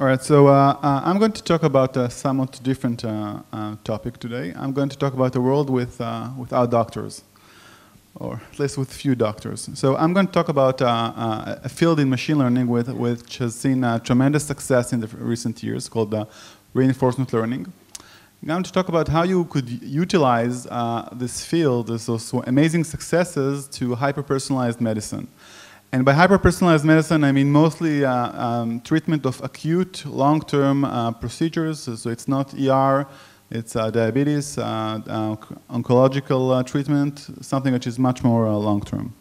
All right, so I'm going to talk about a somewhat different topic today. I'm going to talk about a world without doctors, or at least with few doctors. So I'm going to talk about a field in machine learning which has seen tremendous success in the recent years called reinforcement learning. I'm going to talk about how you could utilize this field, those amazing successes, to hyper-personalized medicine. And by hyper-personalized medicine, I mean mostly treatment of acute, long-term procedures. So it's not ER, it's diabetes, oncological treatment, something which is much more long-term.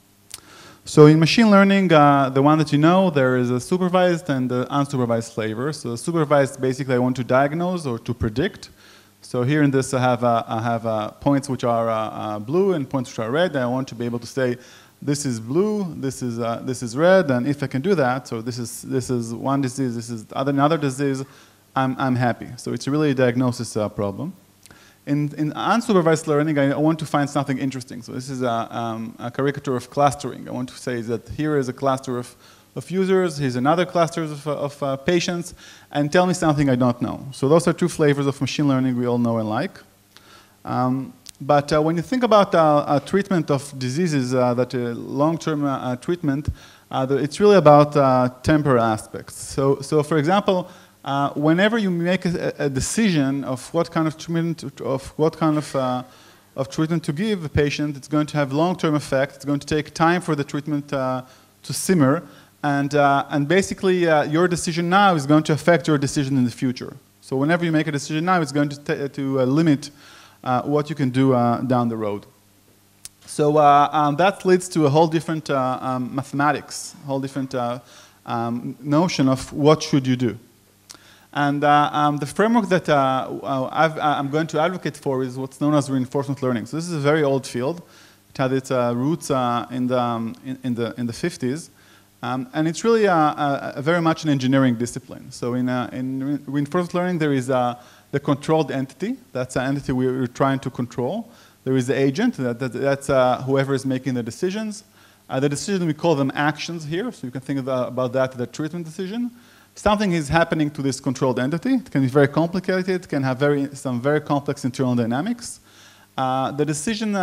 So in machine learning, the one that you know, there is a supervised and unsupervised flavor. So supervised, basically, I want to diagnose or to predict. So here in this, I have points which are blue and points which are red. I want to be able to say, this is blue, this is red, and if I can do that, so this is one disease, this is another disease, I'm happy. So it's really a diagnosis problem. In unsupervised learning, I want to find something interesting. So this is a caricature of clustering. I want to say that here is a cluster of users, here's another cluster of patients, and tell me something I don't know. So those are two flavors of machine learning we all know and like. But when you think about treatment of diseases, long-term treatment, it's really about temporal aspects. So for example, whenever you make a decision of what kind of treatment, of treatment to give the patient, it's going to have long-term effect. It's going to take time for the treatment to simmer, and basically your decision now is going to affect your decision in the future. So whenever you make a decision now, it's going to limit what you can do down the road. So that leads to a whole different mathematics, a whole different notion of what should you do. And the framework that I'm going to advocate for is what's known as reinforcement learning. So this is a very old field. It had its roots in the 50s. And it's really very much an engineering discipline. So in reinforcement learning, there is the controlled entity. That's an entity we're trying to control. There is the agent. That's whoever is making the decisions. The decision, we call them actions here. So you can think about that, the treatment decision. Something is happening to this controlled entity. It can be very complicated. It can have some very complex internal dynamics. The decision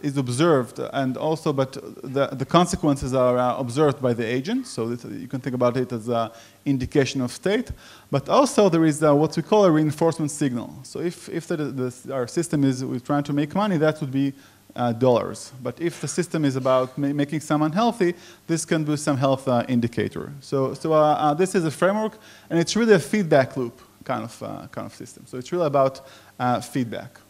is observed, and also, but the consequences are observed by the agent. So you can think about it as an indication of state. But also, there is what we call a reinforcement signal. So if our system is trying to make money, that would be dollars. But if the system is about making someone healthy, this can be some health indicator. So this is a framework, and it's really a feedback loop kind of system. So it's really about feedback.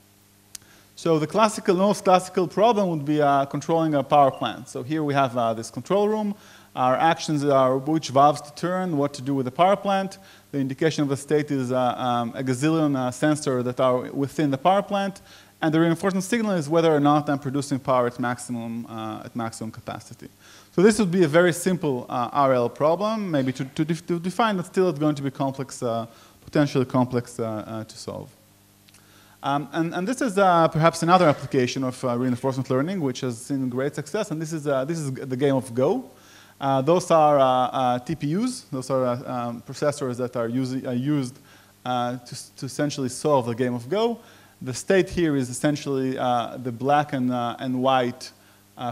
So the most classical problem would be controlling a power plant. So here we have this control room. Our actions are which valves to turn, what to do with the power plant. The indication of the state is a gazillion sensors that are within the power plant. And the reinforcement signal is whether or not I'm producing power at maximum capacity. So this would be a very simple RL problem, maybe to define, but still it's going to be complex, potentially complex to solve. And this is perhaps another application of reinforcement learning, which has seen great success. And this is the game of Go. Those are TPUs. Those are processors that are used to essentially solve the game of Go. The state here is essentially the black and white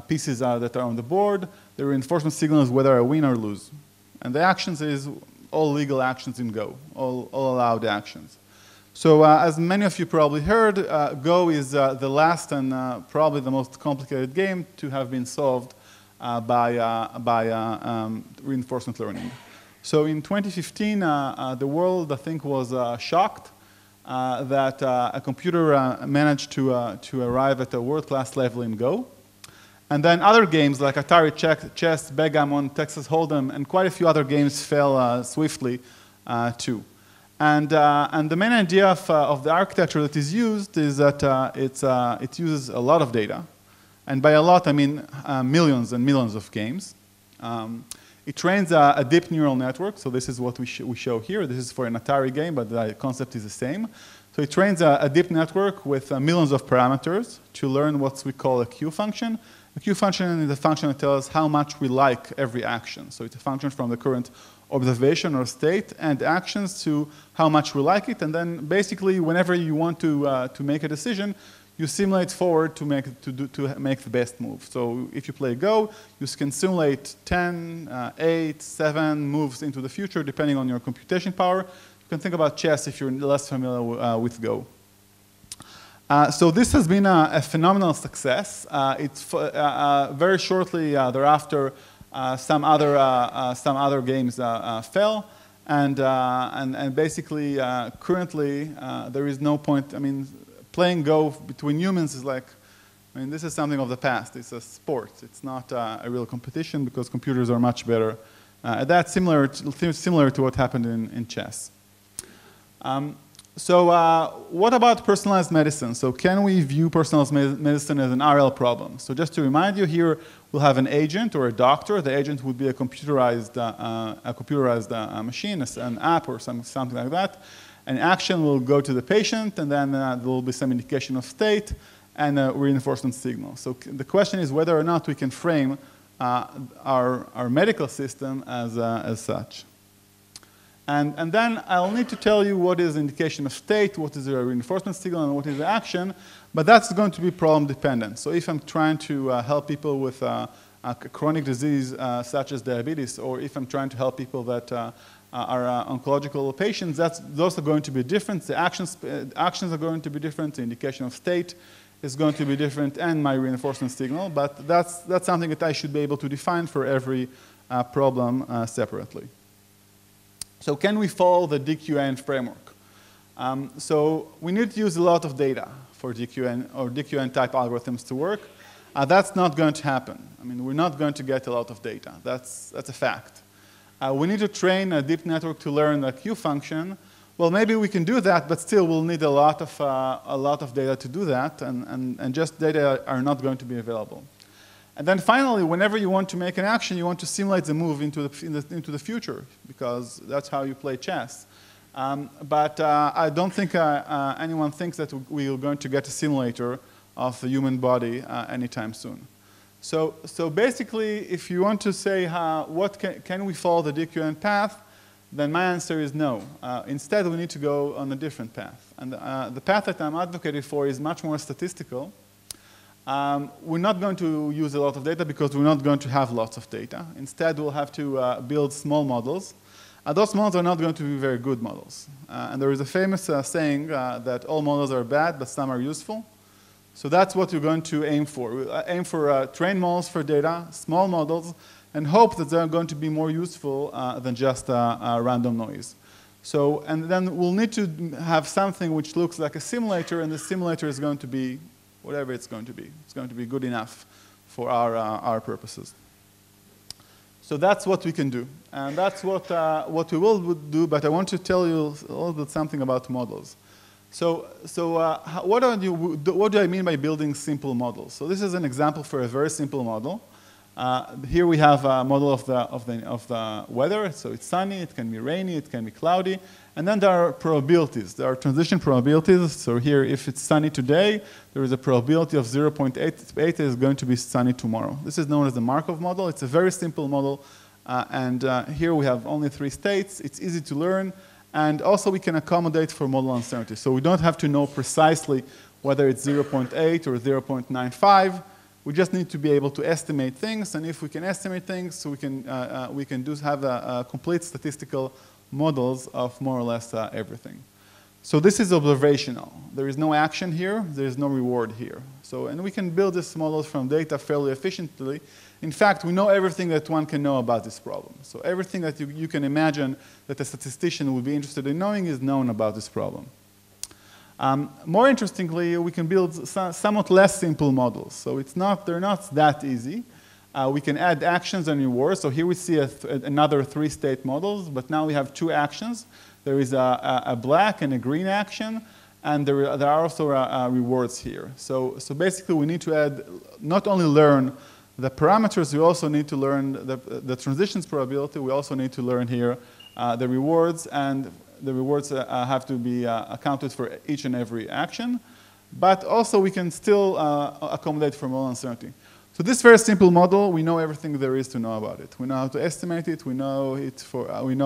pieces that are on the board. The reinforcement signal is whether I win or lose. And the actions is all legal actions in Go, all allowed actions. So as many of you probably heard, Go is the last and probably the most complicated game to have been solved by reinforcement learning. So in 2015, the world, I think, was shocked that a computer managed to arrive at a world-class level in Go. And then other games like Atari Chess, Backgammon, Texas Hold'em, and quite a few other games fell swiftly too. And the main idea of the architecture that is used is that it uses a lot of data. And by a lot, I mean millions and millions of games. It trains a deep neural network. So this is what we show here. This is for an Atari game, but the concept is the same. So it trains a deep network with millions of parameters to learn what we call a Q function. A Q function is a function that tells how much we like every action. So it's a function from the current observation or state and actions to how much we like it. And then basically, whenever you want to make a decision, you simulate forward to make the best move. So if you play Go, you can simulate 10, 8, 7 moves into the future, depending on your computation power. You can think about chess if you're less familiar with Go. So this has been a phenomenal success. Very shortly thereafter, some other games fell, and basically currently there is no point. I mean, playing Go between humans is like, I mean, this is something of the past. It's a sport. It's not a real competition because computers are much better. That's similar to what happened in chess. So what about personalized medicine? So can we view personalized medicine as an RL problem? So just to remind you, here we'll have an agent or a doctor. The agent would be a computerized machine, an app or something like that. An action will go to the patient, and then there will be some indication of state and a reinforcement signal. So the question is whether or not we can frame our medical system as such. And then I'll need to tell you what is indication of state, what is a reinforcement signal, and what is the action, but that's going to be problem dependent. So if I'm trying to help people with a chronic disease such as diabetes, or if I'm trying to help people that are oncological patients, those are going to be different. The actions are going to be different. The indication of state is going to be different, and my reinforcement signal. But that's something that I should be able to define for every problem separately. So can we follow the DQN framework? So we need to use a lot of data for DQN or DQN type algorithms to work. That's not going to happen. I mean, we're not going to get a lot of data. That's a fact. We need to train a deep network to learn a Q function. Well, maybe we can do that, but still we'll need a lot of data to do that, and just data are not going to be available. And then finally, whenever you want to make an action, you want to simulate the move into the future, because that's how you play chess. But I don't think anyone thinks that we are going to get a simulator of the human body anytime soon. So basically, if you want to say can we follow the DQN path, then my answer is no. Instead, we need to go on a different path. And the path that I'm advocating for is much more statistical. We're not going to use a lot of data because we're not going to have lots of data. Instead, we'll have to build small models. Those models are not going to be very good models. And there is a famous saying that all models are bad, but some are useful. So that's what we're going to aim for. We'll aim for trained models for data, small models, and hope that they're going to be more useful than just random noise. So, and then we'll need to have something which looks like a simulator, and the simulator is going to be whatever it's going to be. It's going to be good enough for our purposes. So that's what we can do. And that's what we will do, but I want to tell you a little bit something about models. So what do I mean by building simple models? So this is an example for a very simple model. Here we have a model of the weather. So it's sunny, it can be rainy, it can be cloudy. And then there are probabilities. There are transition probabilities. So here, if it's sunny today, there is a probability of 0.8 is going to be sunny tomorrow. This is known as the Markov model. It's a very simple model. And here we have only 3 states. It's easy to learn. And also we can accommodate for model uncertainty. So we don't have to know precisely whether it's 0.8 or 0.95. We just need to be able to estimate things. And if we can estimate things, so we can have a complete statistical models of more or less everything. So this is observational. There is no action here. There is no reward here. So, and we can build these models from data fairly efficiently. In fact, we know everything that one can know about this problem. So everything that you can imagine that a statistician would be interested in knowing is known about this problem. More interestingly, we can build somewhat less simple models. So they're not that easy. We can add actions and rewards. So here we see another 3-state models, but now we have 2 actions. There is a black and a green action, and there are also rewards here. So basically, we need to not only learn the parameters, we also need to learn the transitions probability. We also need to learn here the rewards, and the rewards have to be accounted for each and every action. But also, we can still accommodate for model uncertainty. So this very simple model, we know everything there is to know about it. We know how to estimate it. We know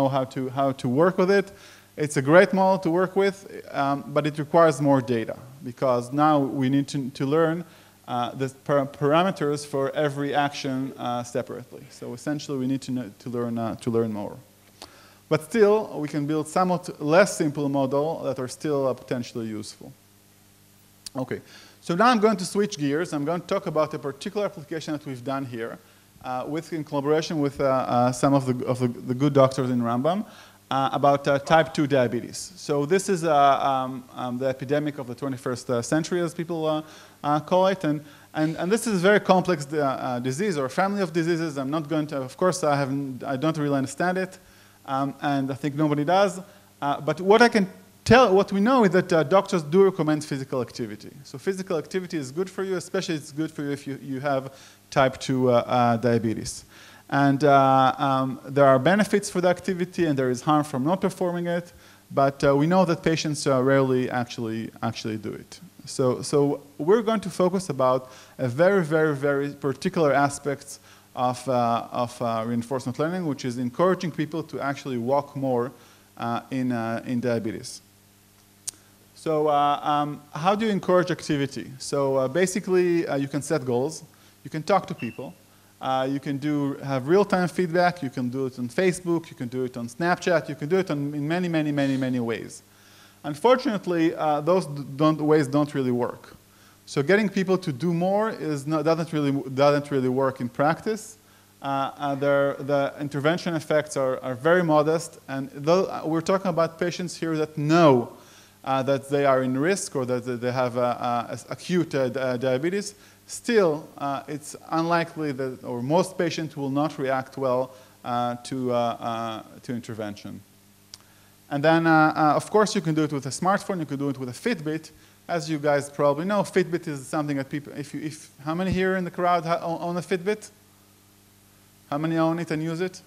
how to work with it. It's a great model to work with, but it requires more data because now we need to learn the parameters for every action separately. So essentially, we need to learn more. But still, we can build somewhat less simple model that are still potentially useful. Okay, so now I'm going to switch gears. I'm going to talk about a particular application that we've done here in collaboration with some of the good doctors in Rambam about type 2 diabetes. So this is the epidemic of the 21st century, as people call it. And this is a very complex disease or family of diseases. I'm not going to, of course, I don't really understand it. And I think nobody does. But what we know is that doctors do recommend physical activity. So physical activity is good for you, especially it's good for you if you have type 2 diabetes. And there are benefits for the activity, and there is harm from not performing it. But we know that patients rarely actually do it. So we're going to focus about a very, very, very particular aspect of reinforcement learning, which is encouraging people to actually walk more in diabetes. So how do you encourage activity? So basically, you can set goals. You can talk to people. You can have real-time feedback. You can do it on Facebook. You can do it on Snapchat. You can do it in many, many, many, many ways. Unfortunately, those ways don't really work. So getting people to do more doesn't really work in practice. The intervention effects are very modest, and though we're talking about patients here that know that they are in risk or that they have acute diabetes, still it's unlikely that, or most patients will not react well to intervention. And then, of course, you can do it with a smartphone. You can do it with a Fitbit. As you guys probably know, Fitbit is something that people, how many here in the crowd own a Fitbit? How many own it and use it?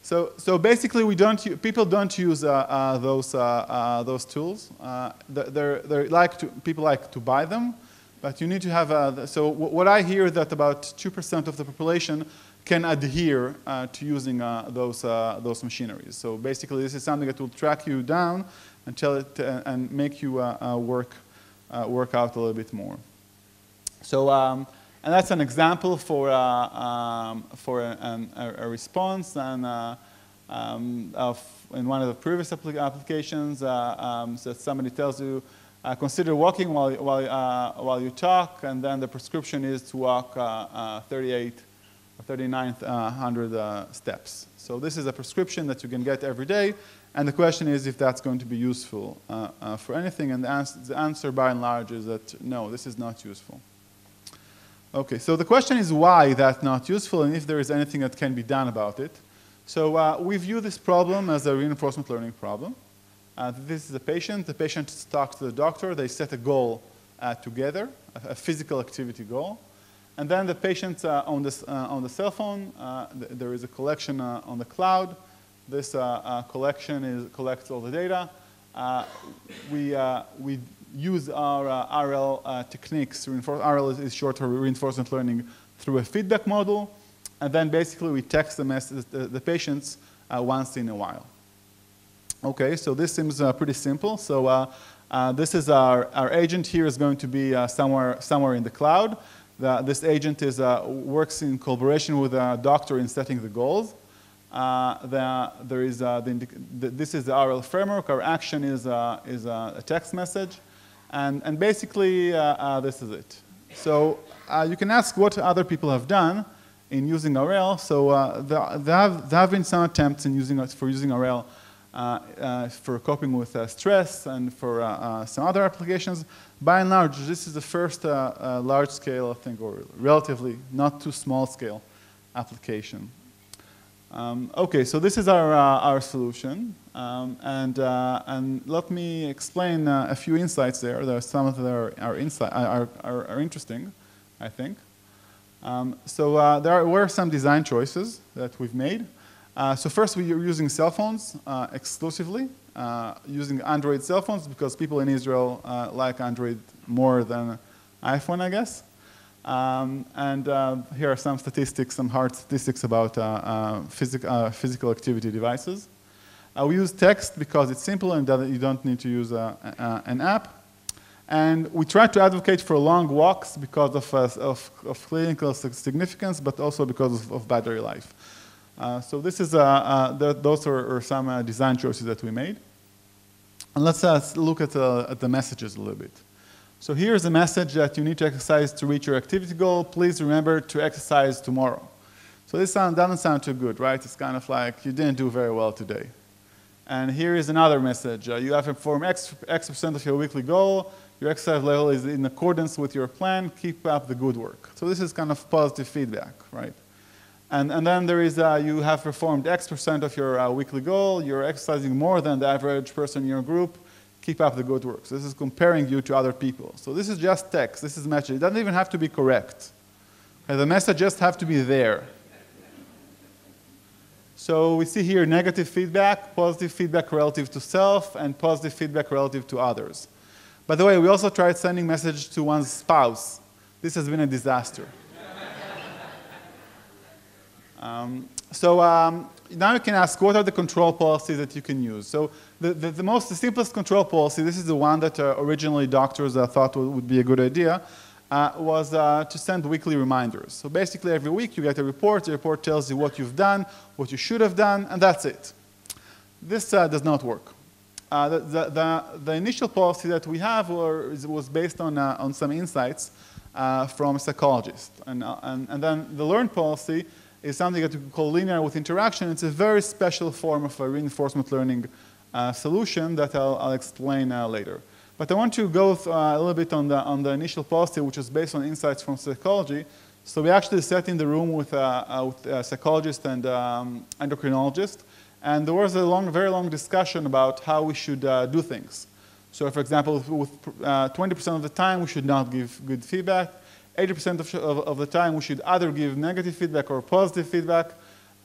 So basically, people don't use those tools. People like to buy them, but you need to have. So what I hear that about 2% of the population can adhere to using those machineries. So basically, this is something that will track you down and make you work out a little bit more. So and that's an example for a response and in one of the previous applications. So somebody tells you consider walking while you talk, and then the prescription is to walk 3,900 steps. So this is a prescription that you can get every day, and the question is if that's going to be useful for anything, and the answer by and large is that no, this is not useful. Okay, so the question is why that's not useful and if there is anything that can be done about it. So we view this problem as a reinforcement learning problem. This is a patient. The patient talks to the doctor. They set a goal together, a physical activity goal. And then the patient on the cell phone, there is a collection on the cloud. This collection collects all the data. We use our RL techniques. RL is short for reinforcement learning through a feedback model. And then basically we text the patients once in a while. Okay, so this seems pretty simple. So this is our agent here is going to be somewhere in the cloud. This agent works in collaboration with a doctor in setting the goals. This is the RL framework. Our action is a text message. And basically, this is it. So you can ask what other people have done in using RL. So there have been some attempts in using RL for coping with stress and for some other applications. By and large, this is the first large-scale, I think, or relatively not too small-scale application. Okay, so this is our solution, and let me explain a few insights there. There are some of them are interesting, I think. So there were some design choices that we've made. So first, we are using cell phones exclusively, using Android cell phones because people in Israel like Android more than iPhone, I guess. Here are some statistics, some hard statistics about physical activity devices. We use text because it's simple and that you don't need to use an app. And we try to advocate for long walks because of clinical significance, but also because of battery life. So this is, those are some design choices that we made. And let's look at the messages a little bit. So here's a message that you need to exercise to reach your activity goal. Please remember to exercise tomorrow. So this doesn't sound too good, right? It's kind of like you didn't do very well today. And here is another message. You have performed X% of your weekly goal. Your exercise level is in accordance with your plan. Keep up the good work. So this is kind of positive feedback, right? And then there is you have performed X% of your weekly goal. You're exercising more than the average person in your group. Keep up the good work. So this is comparing you to other people. So this is just text. This is message. It doesn't even have to be correct. Okay, the message just have to be there. So we see here negative feedback, positive feedback relative to self, and positive feedback relative to others. By the way, we also tried sending message to one's spouse. This has been a disaster. Now you can ask, what are the control policies that you can use? So the simplest control policy, this is the one that originally doctors thought would be a good idea, was to send weekly reminders. So basically every week you get a report. The report tells you what you've done, what you should have done, and that's it. This does not work. The initial policy that we have was based on some insights from a psychologist. And then the learned policy is something that we call linear with interaction. It's a very special form of a reinforcement learning solution that I'll explain later. But I want to go a little bit on the initial policy, which is based on insights from psychology. So we actually sat in the room with a psychologist and endocrinologist, and there was a very long discussion about how we should do things. So for example, with 20% of the time, we should not give good feedback. 80% of the time, we should either give negative feedback or positive feedback.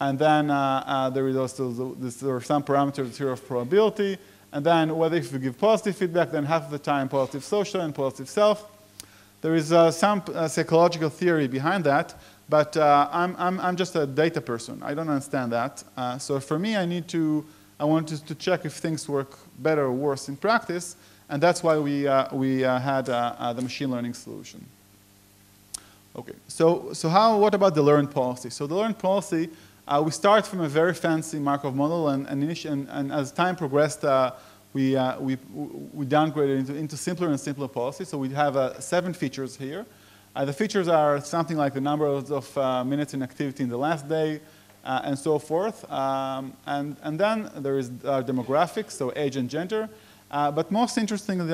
And then there are some parameters here of probability. And then whether if we give positive feedback, then half of the time positive social and positive self. There is some psychological theory behind that, but I'm just a data person. I don't understand that. So for me, I wanted to check if things work better or worse in practice, and that's why we had the machine learning solution. Okay, so what about the learned policy? So the learned policy, we start from a very fancy Markov model, and as time progressed, we downgraded into simpler and simpler policy. So we have 7 features here. The features are something like the number of minutes in activity in the last day, and so forth. And then there is demographics, so age and gender. But most interestingly,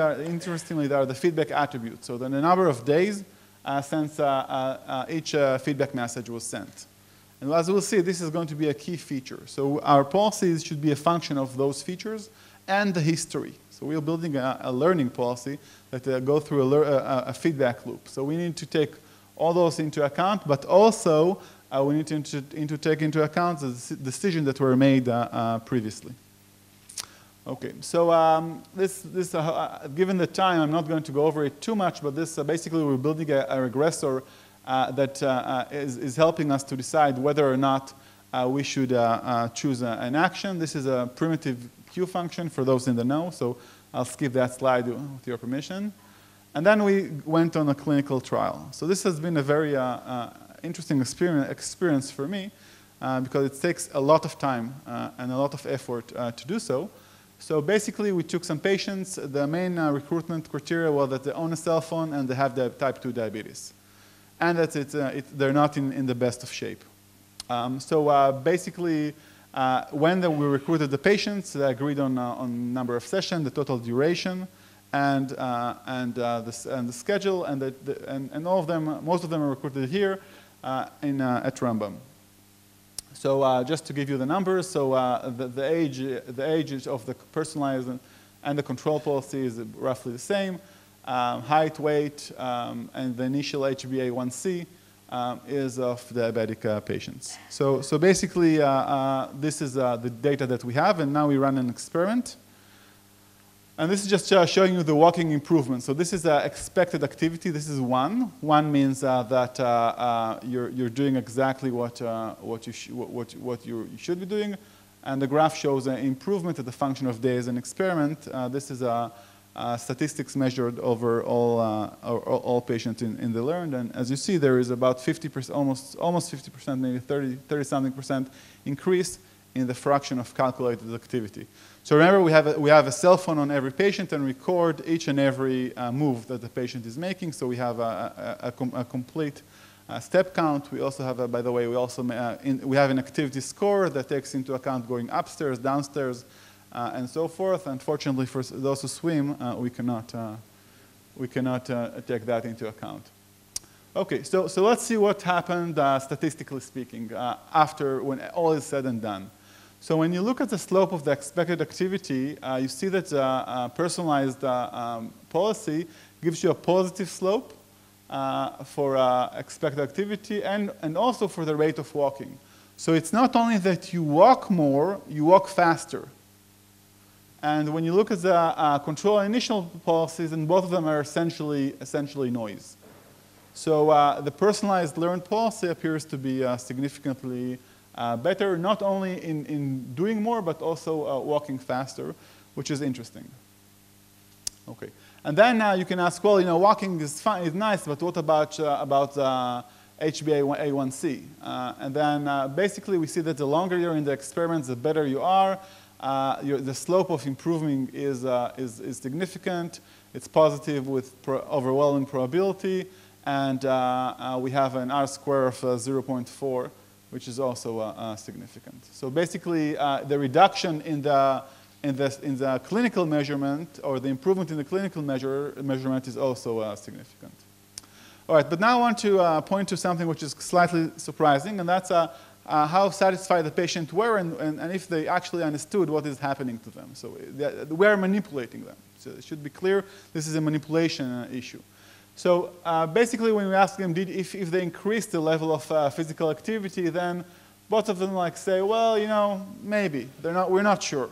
there are the feedback attributes. So then the number of days since each feedback message was sent. And as we'll see, this is going to be a key feature. So our policies should be a function of those features and the history. So we're building a learning policy that go through a feedback loop. So we need to take all those into account, but also we need to take into account the decisions that were made previously. Okay, so given the time, I'm not going to go over it too much, but this basically we're building a regressor that is helping us to decide whether or not we should choose an action. This is a primitive Q function for those in the know, so I'll skip that slide with your permission. And then we went on a clinical trial. So this has been a very interesting experience for me because it takes a lot of time and a lot of effort to do so. So basically, we took some patients. The main recruitment criteria was that they own a cell phone and they have type 2 diabetes. And that they're not in the best of shape. Basically, when we recruited the patients, they agreed on number of sessions, the total duration, and the schedule, and all of them, most of them are recruited here at Rambam. So just to give you the numbers, so the age of the personalized and the control policy is roughly the same. Height, weight, and the initial HbA1c is of diabetic patients. So basically, this is the data that we have, and now we run an experiment. And this is just showing you the walking improvement. So this is expected activity. This is 1. 1 means that you're doing exactly what you should be doing. And the graph shows an improvement at the function of days in experiment. This is statistics measured over all patients in the learned. And as you see, there is about 50%, almost 50%, maybe 30-something% increase in the fraction of calculated activity. So remember, we have a cell phone on every patient and record each and every move that the patient is making. So we have a complete step count. We also have, by the way, we have an activity score that takes into account going upstairs, downstairs, and so forth. Unfortunately, for those who swim, we cannot take that into account. Okay, so let's see what happened statistically speaking after when all is said and done. So when you look at the slope of the expected activity, you see that personalized policy gives you a positive slope for expected activity and also for the rate of walking. So it's not only that you walk more, you walk faster. And when you look at the control initial policies, and both of them are essentially noise. So the personalized learned policy appears to be significantly better, not only in doing more, but also walking faster, which is interesting. Okay, and then you can ask, well, walking is fine, is nice, but what about HbA1c? And then basically we see that the longer you're in the experiments, the better you are. The slope of improving is significant. It's positive with overwhelming probability, and we have an R-square of 0.4, which is also significant. So basically, the reduction in the clinical measurement, or the improvement in the clinical measurement, is also significant. All right, but now I want to point to something which is slightly surprising, and that's how satisfied the patient were and if they actually understood what is happening to them. So we are manipulating them. So it should be clear this is a manipulation issue. So basically when we ask them if they increase the level of physical activity, then both of them say, well, maybe. We're not sure.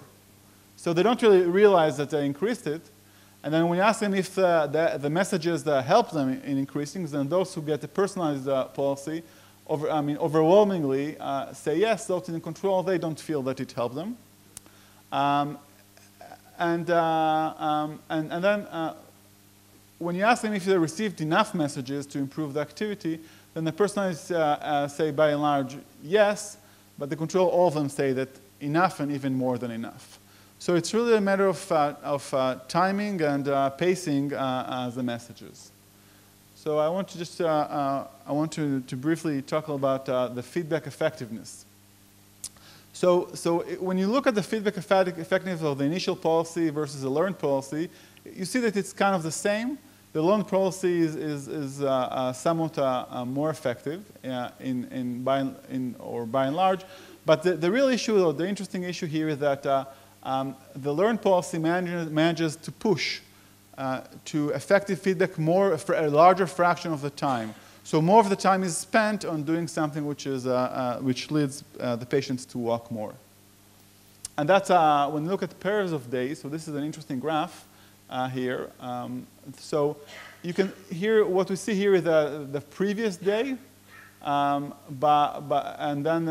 So they don't really realize that they increased it. And then when you ask them if the messages that help them in increasing, then those who get the personalized policy overwhelmingly say yes. Those in control, they don't feel that it helped them. And then when you ask them if they received enough messages to improve the activity, then the personalized say by and large yes, but the control, all of them say that enough and even more than enough. So it's really a matter of timing and pacing the messages. So I want to just to briefly talk about the feedback effectiveness. So when you look at the feedback effectiveness of the initial policy versus the learned policy, you see that it's kind of the same. The learned policy is somewhat more effective by and large. But the real issue, or the interesting issue here, is that the learned policy manages to push to effective feedback for a larger fraction of the time. So more of the time is spent on doing something which leads the patients to walk more. And that's when you look at pairs of days. So this is an interesting graph here. So you can what we see here is the previous day, and then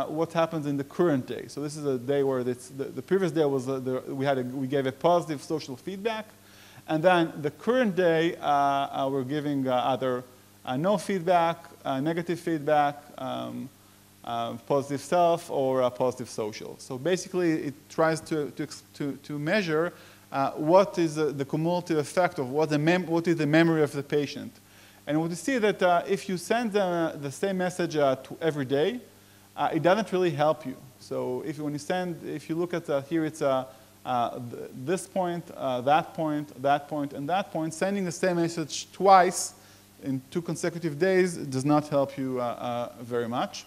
what happens in the current day. So this is a day where the previous day was we gave a positive social feedback. And then the current day, we're giving either no feedback, negative feedback, positive self, or positive social. So basically, it tries to measure what is the cumulative effect of what is the memory of the patient. And we see that if you send the same message every day, it doesn't really help you. So if you look at here, it's this point, that point, that point, and that point, sending the same message twice in 2 consecutive days does not help you very much.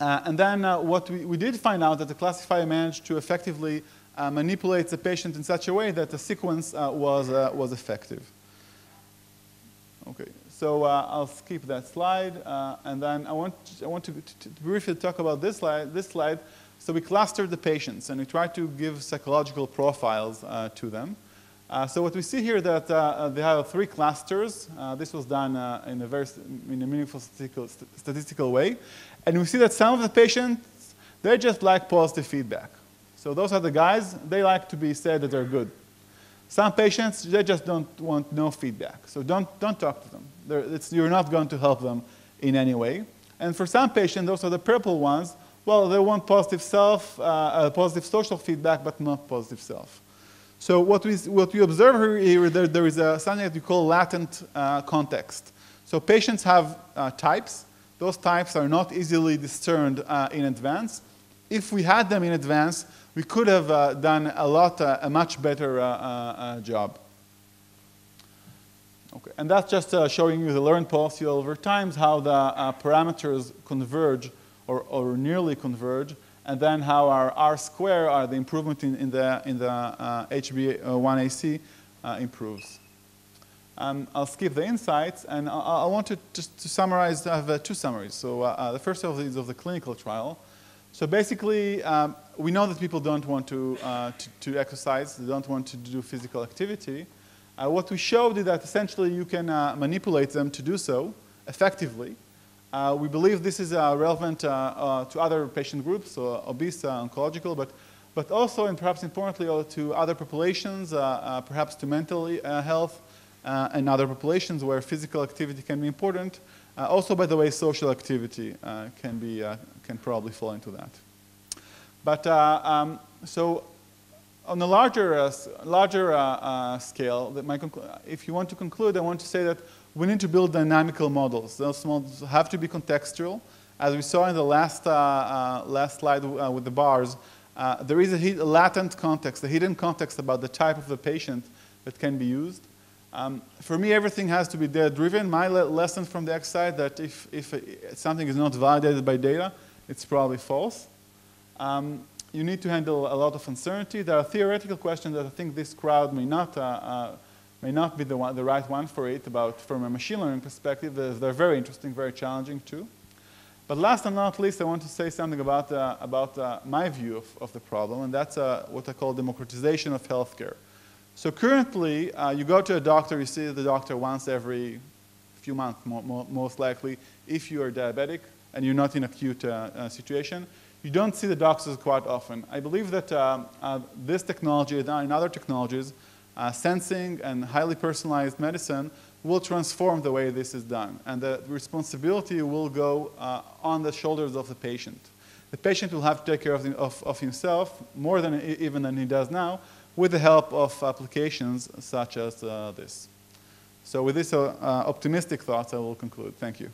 And then what we did find out that the classifier managed to effectively manipulate the patient in such a way that the sequence was effective. Okay, so I'll skip that slide, and then I want to briefly talk about this slide. So we clustered the patients, and we tried to give psychological profiles to them. So what we see here that they have 3 clusters. This was done in a meaningful statistical way. And we see that some of the patients, they just like positive feedback. So those are the guys, they like to be said that they're good. Some patients, they just don't want no feedback. So don't talk to them. You're not going to help them in any way. And for some patients, those are the purple ones, well, they want positive positive social feedback, but not positive self. So what we observe here, there is something that we call latent context. So patients have types. Those types are not easily discerned in advance. If we had them in advance, we could have done a much better job. Okay, and that's just showing you the learned policy over time, how the parameters converge or nearly converge, and then how our R-square, the improvement in the HbA1c improves. I'll skip the insights, and I want to just to summarize. I have 2 summaries. So the first of these is of the clinical trial. So basically, we know that people don't want to exercise, they don't want to do physical activity. What we showed is that essentially you can manipulate them to do so effectively. We believe this is relevant to other patient groups, so obese, oncological, but also, and perhaps importantly, to other populations, perhaps to mental health and other populations where physical activity can be important. Also, by the way, social activity can probably fall into that. But so on a larger scale, if you want to conclude, I want to say that we need to build dynamical models. Those models have to be contextual. As we saw in the last slide with the bars, there is a latent context, a hidden context about the type of the patient that can be used. For me, everything has to be data-driven. My lesson from the exercise that if something is not validated by data, it's probably false. You need to handle a lot of uncertainty. There are theoretical questions that I think this crowd may not be the right one for it, from a machine learning perspective. They're very interesting, very challenging too. But last and not least, I want to say something about my view of the problem, and that's what I call democratization of healthcare. So currently, you go to a doctor, you see the doctor once every few months, most likely, if you are diabetic and you're not in acute situation. You don't see the doctors quite often. I believe that this technology and other technologies, sensing and highly personalized medicine, will transform the way this is done. And the responsibility will go on the shoulders of the patient. The patient will have to take care of himself more than even than he does now, with the help of applications such as this. So with these optimistic thoughts, I will conclude. Thank you.